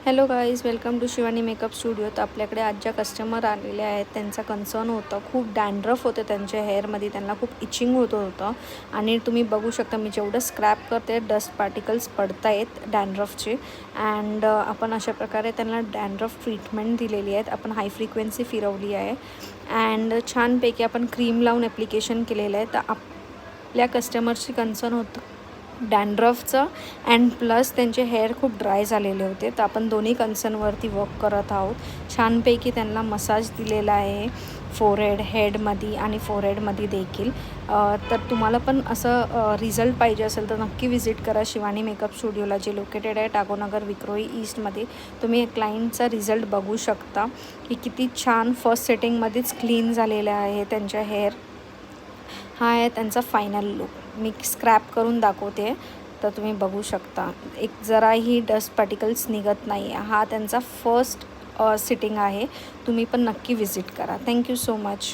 Hello guys, welcome to Shivani makeup studio. तर आपल्याकडे आज ज्या कस्टमर आलेले आहेत त्यांचा कन्सर्न होतं, खूप डॅन्ड्रफ होते त्यांच्या हेअरमध्ये, त्यांना खूप इचिंग होत होतं. आणि तुम्ही बघू शकता मी जेवढं स्क्रॅप करते डस्ट पार्टिकल्स पडत आहेत डॅन्ड्रफचे. अँड आपण अशा प्रकारे त्यांना डॅन्ड्रफ ट्रीटमेंट दिलेली आहेत. आपण हाय फ्रिक्वेन्सी फिरवली आहे अँड छानपैकी आपण क्रीम लावून ॲप्लिकेशन केलेलं आहे. तर आपल्या कस्टमरची कन्सर्न होतं डॅन्ड्रफचं अँड प्लस त्यांचे हेअर खूप ड्राय झालेले होते. तर आपण दोन्ही कन्सर्नवरती वर्क करत आहोत. छानपैकी त्यांना मसाज दिलेला आहे फोरहेड, हेडमध्ये आणि फोरहेडमध्ये देखील. तर तुम्हाला पण असं रिझल्ट पाहिजे असेल तर नक्की विजिट करा शिवानी मेकअप स्टुडिओला, जे लोकेटेड आहे टागोनगर विक्रोळी ईस्टमध्ये. तुम्ही क्लायंटचा रिझल्ट बघू शकता की किती छान फर्स्ट सेटिंगमध्येच क्लीन झालेलं आहे त्यांच्या हेअर. हा आहे त्यांचा फायनल लुक. मी स्क्रॅप करून दाखवते तर तुम्ही बघू शकता एक जराही डस्ट पार्टिकल्स निघत नाही. हा त्यांचा फर्स्ट सिटिंग आहे. तुम्ही पण नक्की विजिट करा. Thank you so much.